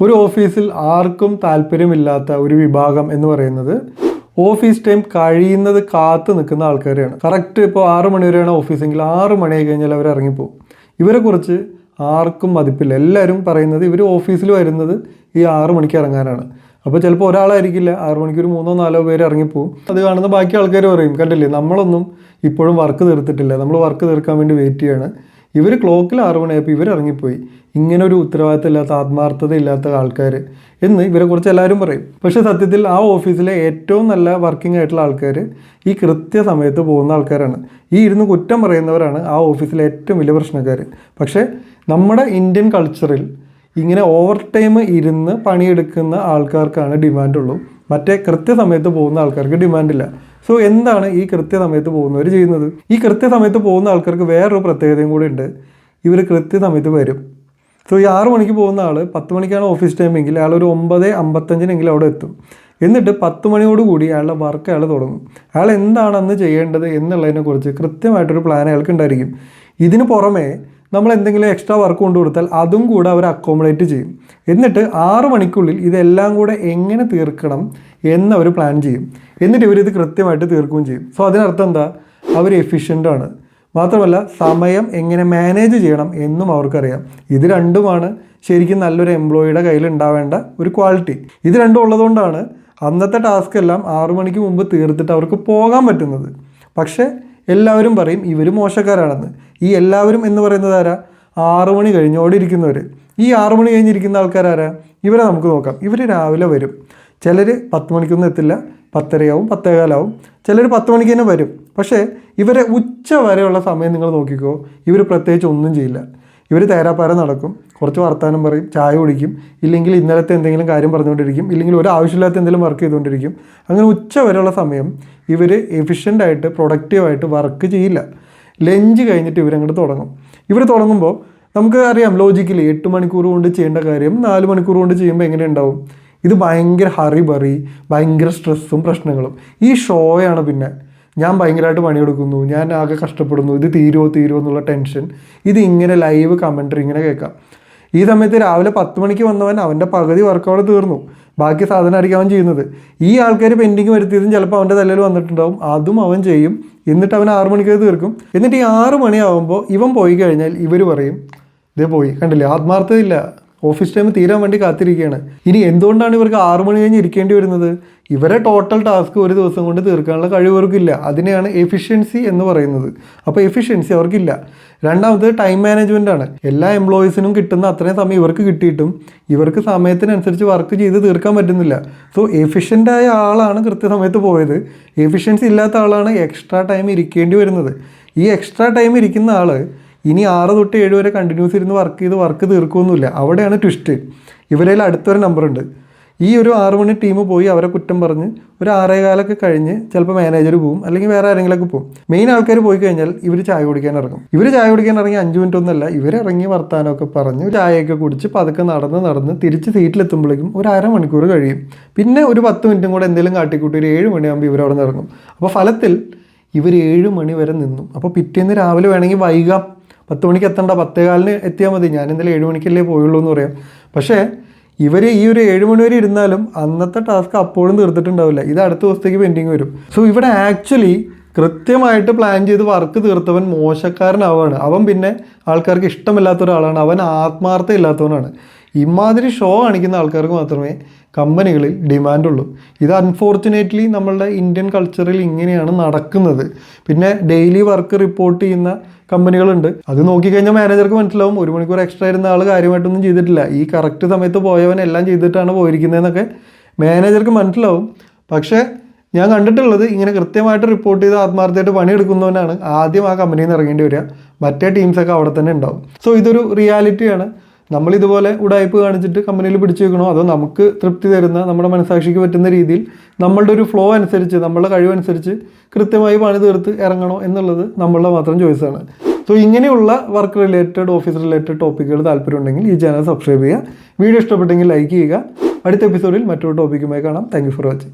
ഒരു ഓഫീസിൽ ആർക്കും താല്പര്യമില്ലാത്ത ഒരു വിഭാഗം എന്ന് പറയുന്നത് ഓഫീസ് ടൈം കഴിയുന്നത് കാത്തു നിൽക്കുന്ന ആൾക്കാരെയാണ്. കറക്റ്റ് ഇപ്പോൾ 6 മണി വരെയാണ് ഓഫീസെങ്കിൽ 6 മണിയായി കഴിഞ്ഞാൽ അവർ ഇറങ്ങിപ്പോകും. ഇവരെക്കുറിച്ച് ആർക്കും മതിപ്പില്ല. എല്ലാവരും പറയുന്നത് ഇവർ ഓഫീസിൽ വരുന്നത് ഈ 6 മണിക്ക് ഇറങ്ങാനാണ്. അപ്പോൾ ചിലപ്പോൾ ഒരാളായിരിക്കില്ല, 6 മണിക്ക് ഒരു 3-4 പേര് ഇറങ്ങിപ്പോവും. അത് കാണുന്ന ബാക്കി ആൾക്കാർ പറയും, കണ്ടില്ലേ നമ്മളൊന്നും ഇപ്പോഴും വർക്ക് തീർത്തിട്ടില്ല, നമ്മൾ വർക്ക് തീർക്കാൻ വേണ്ടി വെയിറ്റ് ചെയ്യാണ്. ഇവർ ക്ലോക്കിൽ 6 മണിയായപ്പോൾ ഇവർ ഇറങ്ങിപ്പോയി. ഇങ്ങനെ ഒരു ഉത്തരവാദിത്തം ഇല്ലാത്ത, ആത്മാർത്ഥത ഇല്ലാത്ത ആൾക്കാർ എന്ന് ഇവരെക്കുറിച്ച് എല്ലാവരും പറയും. പക്ഷേ സത്യത്തിൽ ആ ഓഫീസിലെ ഏറ്റവും നല്ല വർക്കിംഗ് ആയിട്ടുള്ള ആൾക്കാർ ഈ കൃത്യസമയത്ത് പോകുന്ന ആൾക്കാരാണ്. ഈ ഇരുന്ന് കുറ്റം പറയുന്നവരാണ് ആ ഓഫീസിലെ ഏറ്റവും വലിയ പ്രശ്നക്കാർ. പക്ഷേ നമ്മുടെ ഇന്ത്യൻ കൾച്ചറിൽ ഇങ്ങനെ ഓവർ ടൈം ഇരുന്ന് പണിയെടുക്കുന്ന ആൾക്കാർക്കാണ് ഡിമാൻഡുള്ളൂ. മറ്റേ കൃത്യസമയത്ത് പോകുന്ന ആൾക്കാർക്ക് ഡിമാൻഡില്ല. സോ എന്താണ് ഈ കൃത്യസമയത്ത് പോകുന്നവർ ചെയ്യുന്നത്? ഈ കൃത്യസമയത്ത് പോകുന്ന ആൾക്കാർക്ക് വേറൊരു പ്രത്യേകതയും കൂടി ഉണ്ട്. ഇവർ കൃത്യസമയത്ത് വരും. സോ ഈ 6 മണിക്ക് പോകുന്ന ആൾ 10 മണിക്കാണ് ഓഫീസ് ടൈമെങ്കിൽ അയാൾ ഒരു 9:55 അവിടെ എത്തും. എന്നിട്ട് 10 മണിയോടുകൂടി അയാളുടെ വർക്ക് അയാൾ തുടങ്ങും. അയാൾ എന്താണ് അന്ന് ചെയ്യേണ്ടത് എന്നുള്ളതിനെക്കുറിച്ച് കൃത്യമായിട്ടൊരു പ്ലാൻ അയാൾക്ക് ഉണ്ടായിരിക്കും. ഇതിന് പുറമെ നമ്മൾ എന്തെങ്കിലും എക്സ്ട്രാ വർക്ക് കൊണ്ടു കൊടുത്താൽ അതും കൂടെ അവർ അക്കോമഡേറ്റ് ചെയ്യും. എന്നിട്ട് 6 മണിക്കുള്ളിൽ ഇതെല്ലാം കൂടെ എങ്ങനെ തീർക്കണം എന്നവർ പ്ലാൻ ചെയ്യും. എന്നിട്ട് ഇവരിത് കൃത്യമായിട്ട് തീർക്കുകയും ചെയ്യും. സോ അതിനർത്ഥം എന്താ? അവർ എഫിഷ്യൻ്റാണ്. മാത്രമല്ല സമയം എങ്ങനെ മാനേജ് ചെയ്യണം എന്നും അവർക്കറിയാം. ഇത് രണ്ടുമാണ് ശരിക്കും നല്ലൊരു എംപ്ലോയിയുടെ കയ്യിൽ ഉണ്ടാവേണ്ട ഒരു ക്വാളിറ്റി. ഇത് രണ്ടും ഉള്ളതുകൊണ്ടാണ് അന്നത്തെ ടാസ്ക് എല്ലാം 6 മണിക്ക് മുമ്പ് തീർത്തിട്ട് അവർക്ക് പോകാൻ പറ്റുന്നത്. പക്ഷേ എല്ലാവരും പറയും ഇവർ മോശക്കാരാണെന്ന്. ഈ എല്ലാവരും എന്ന് പറയുന്നത് ആരാ? 6 മണി കഴിഞ്ഞോടെ ഇരിക്കുന്നവർ. ഈ 6 മണി കഴിഞ്ഞിരിക്കുന്ന ആൾക്കാരാരാ? ഇവരെ നമുക്ക് നോക്കാം. ഇവർ രാവിലെ വരും. ചിലർ 10 മണിക്കൊന്നും എത്തില്ല, 10:30 10:15 ചിലർ 10 മണിക്ക് തന്നെ വരും. പക്ഷേ ഇവരെ ഉച്ച വരെയുള്ള സമയം നിങ്ങൾ നോക്കിക്കോ, ഇവർ പ്രത്യേകിച്ച് ഒന്നും ചെയ്യില്ല. ഇവർ തേരാപ്പാര നടക്കും, കുറച്ച് വർത്തമാനം പറയും, ചായ കുടിക്കും, ഇല്ലെങ്കിൽ ഇന്നലത്തെ എന്തെങ്കിലും കാര്യം പറഞ്ഞുകൊണ്ടിരിക്കും, ഇല്ലെങ്കിൽ ഒരു ആവശ്യമില്ലാത്ത എന്തെങ്കിലും വർക്ക് ചെയ്തുകൊണ്ടിരിക്കും. അങ്ങനെ ഉച്ച വരെയുള്ള സമയം ഇവർ എഫിഷ്യൻ്റായിട്ട് പ്രൊഡക്റ്റീവായിട്ട് വർക്ക് ചെയ്യില്ല. ലഞ്ച് കഴിഞ്ഞിട്ട് ഇവരങ്ങോട്ട് തുടങ്ങും. ഇവർ തുടങ്ങുമ്പോൾ നമുക്ക് അറിയാം ലോജിക്കലി 8 മണിക്കൂർ കൊണ്ട് ചെയ്യേണ്ട കാര്യം 4 മണിക്കൂർ കൊണ്ട് ചെയ്യുമ്പോൾ എങ്ങനെ ഉണ്ടാവും? ഇത് ഭയങ്കര ഹറിബറി, ഭയങ്കര സ്ട്രെസ്സും പ്രശ്നങ്ങളും. ഈ ഷോയാണ്. പിന്നെ ഞാൻ ഭയങ്കരമായിട്ട് പണിയെടുക്കുന്നു, ഞാൻ ആകെ കഷ്ടപ്പെടുന്നു, ഇത് തീരുമോ എന്നുള്ള ടെൻഷൻ. ഇത് ഇങ്ങനെ ലൈവ് കമൻട്രി ഇങ്ങനെ കേൾക്കാം. ഈ സമയത്ത് രാവിലെ 10 മണിക്ക് വന്നവൻ അവൻ്റെ പകുതി വർക്ക് അവിടെ തീർന്നു, ബാക്കി സാധനം ആയിരിക്കും അവൻ ചെയ്യുന്നത്. ഈ ആൾക്കാർ പെൻഡിങ് വരുത്തിയതും ചിലപ്പോൾ അവൻ്റെ തലയിൽ വന്നിട്ടുണ്ടാവും, അതും അവൻ ചെയ്യും. എന്നിട്ട് അവൻ 6 മണിക്ക് തീർക്കും. എന്നിട്ട് ഈ 6 മണിയാകുമ്പോൾ ഇവൻ പോയി കഴിഞ്ഞാൽ ഇവർ പറയും ഇതേ പോയി, കണ്ടില്ലേ, ആത്മാർത്ഥതയില്ല, ഓഫീസ് ടൈം തീരാൻ വേണ്ടി കാത്തിരിക്കുകയാണ്. ഇനി എന്തുകൊണ്ടാണ് ഇവർക്ക് 6 മണി കഴിഞ്ഞ് ഇരിക്കേണ്ടി വരുന്നത്? ഇവരെ ടോട്ടൽ ടാസ്ക് ഒരു ദിവസം കൊണ്ട് തീർക്കാനുള്ള കഴിവ് അവർക്കില്ല. അതിനെയാണ് എഫിഷ്യൻസി എന്ന് പറയുന്നത്. അപ്പോൾ എഫിഷ്യൻസി അവർക്കില്ല. രണ്ടാമത് ടൈം മാനേജ്മെൻ്റ് ആണ്. എല്ലാ എംപ്ലോയീസിനും കിട്ടുന്ന അത്രയും സമയം ഇവർക്ക് കിട്ടിയിട്ടും ഇവർക്ക് സമയത്തിനനുസരിച്ച് വർക്ക് ചെയ്ത് തീർക്കാൻ പറ്റുന്നില്ല. സോ എഫിഷ്യൻ്റായ ആളാണ് കൃത്യസമയത്ത് പോയത്, എഫിഷ്യൻസി ഇല്ലാത്ത ആളാണ് എക്സ്ട്രാ ടൈം ഇരിക്കേണ്ടി വരുന്നത്. ഈ എക്സ്ട്രാ ടൈം ഇരിക്കുന്ന ആൾ ഇനി 6 തൊട്ട് 7 വരെ കണ്ടിന്യൂസ് ഇരുന്ന് വർക്ക് ചെയ്ത് വർക്ക് തീർക്കുമൊന്നുമില്ല. അവിടെയാണ് ട്വിസ്റ്റ്. ഇവരേൽ അടുത്തൊരു നമ്പറുണ്ട്. ഈ ഒരു 6 മണി ടീം പോയി അവരെ കുറ്റം പറഞ്ഞ് ഒരു 6:15 കഴിഞ്ഞ് ചിലപ്പോൾ മാനേജർ പോവും, അല്ലെങ്കിൽ വേറെ ആരെങ്കിലുമൊക്കെ പോകും. മെയിൻ ആൾക്കാർ പോയി കഴിഞ്ഞാൽ ഇവർ ചായ കുടിക്കാൻ ഇറങ്ങും. ഇവർ ചായ കുടിക്കാൻ ഇറങ്ങി 5 മിനിറ്റ് ഒന്നുമല്ല, ഇവരിറങ്ങി വർത്താനമൊക്കെ പറഞ്ഞ് ചായയൊക്കെ കുടിച്ച് പതുക്കെ നടന്ന് തിരിച്ച് സീറ്റിലെത്തുമ്പോഴേക്കും ഒരു 1/2 മണിക്കൂർ കഴിയും. പിന്നെ ഒരു 10 മിനിറ്റും കൂടെ എന്തെങ്കിലും കാട്ടിക്കൂട്ടി ഒരു 7 മണിയാകുമ്പോൾ ഇവർ അവിടെ നിന്ന് ഇറങ്ങും. അപ്പോൾ ഫലത്തിൽ ഇവർ 7 മണി വരെ നിന്നു. അപ്പോൾ പിറ്റേന്ന് രാവിലെ വേണമെങ്കിൽ വൈകാം, 10 മണിക്ക് എത്തണ്ട, 10:15 എത്തിയാൽ മതി, ഞാൻ എന്തായാലും 7 മണിക്കല്ലേ പോയുള്ളൂ എന്ന് പറയാം. പക്ഷേ ഇവർ ഈ ഒരു 7 മണി വരെ ഇരുന്നാലും അന്നത്തെ ടാസ്ക് അപ്പോഴും തീർത്തിട്ടുണ്ടാവില്ല. ഇത് അടുത്ത ദിവസത്തേക്ക് പെൻഡിങ് വരും. സോ ഇവിടെ ആക്ച്വലി കൃത്യമായിട്ട് പ്ലാൻ ചെയ്ത് വർക്ക് തീർത്തവൻ മോശക്കാരനാവുകയാണ്. അവൻ പിന്നെ ആൾക്കാർക്ക് ഇഷ്ടമില്ലാത്ത ഒരാളാണ്, അവൻ ആത്മാർത്ഥത ഇല്ലാത്തവനാണ്. ഇമാതിരി ഷോ കാണിക്കുന്ന ആൾക്കാർക്ക് മാത്രമേ കമ്പനികളിൽ ഡിമാൻഡുള്ളൂ. ഇത് അൺഫോർച്ചുനേറ്റ്ലി നമ്മളുടെ ഇന്ത്യൻ കൾച്ചറിൽ ഇങ്ങനെയാണ് നടക്കുന്നത്. പിന്നെ ഡെയിലി വർക്ക് റിപ്പോർട്ട് ചെയ്യുന്ന കമ്പനികളുണ്ട്. അത് നോക്കിക്കഴിഞ്ഞാൽ മാനേജർക്ക് മനസ്സിലാവും 1 മണിക്കൂർ എക്സ്ട്രാ ഇരുന്ന ആൾ കാര്യമായിട്ടൊന്നും ചെയ്തിട്ടില്ല, ഈ കറക്റ്റ് സമയത്ത് പോയവൻ എല്ലാം ചെയ്തിട്ടാണ് പോയിരിക്കുന്നതെന്നൊക്കെ മാനേജർക്ക് മനസ്സിലാവും. പക്ഷേ ഞാൻ കണ്ടിട്ടുള്ളത് ഇങ്ങനെ കൃത്യമായിട്ട് റിപ്പോർട്ട് ചെയ്ത് ആത്മാർത്ഥമായിട്ട് പണിയെടുക്കുന്നവനാണ് ആദ്യം ആ കമ്പനിയിൽ നിന്ന് ഇറങ്ങേണ്ടി വരിക. മറ്റേ ടീംസൊക്കെ അവിടെ തന്നെ ഉണ്ടാവും. സോ ഇതൊരു റിയാലിറ്റിയാണ്. നമ്മളിതുപോലെ ഉടായ്പ് കാണിച്ചിട്ട് കമ്പനിയിൽ പിടിച്ചു വെക്കണോ, അതോ നമുക്ക് തൃപ്തി തരുന്ന നമ്മുടെ മനസാക്ഷിക്ക് പറ്റുന്ന രീതിയിൽ നമ്മളുടെ ഒരു ഫ്ലോ അനുസരിച്ച് നമ്മളുടെ കഴിവനുസരിച്ച് കൃത്യമായി പണി തീർത്ത് ഇറങ്ങണോ എന്നുള്ളത് നമ്മളുടെ മാത്രം ചോയ്സാണ്. സോ ഇങ്ങനെയുള്ള വർക്ക് റിലേറ്റഡ്, ഓഫീസ് റിലേറ്റഡ് ടോപ്പിക്കുകൾ താല്പര്യമുണ്ടെങ്കിൽ ഈ ചാനൽ സബ്സ്ക്രൈബ് ചെയ്യുക. വീഡിയോ ഇഷ്ടപ്പെട്ടെങ്കിൽ ലൈക്ക് ചെയ്യുക. അടുത്ത എപ്പിസോഡിൽ മറ്റൊരു ടോപ്പിക്കുമായി കാണാം. Thank you for watching.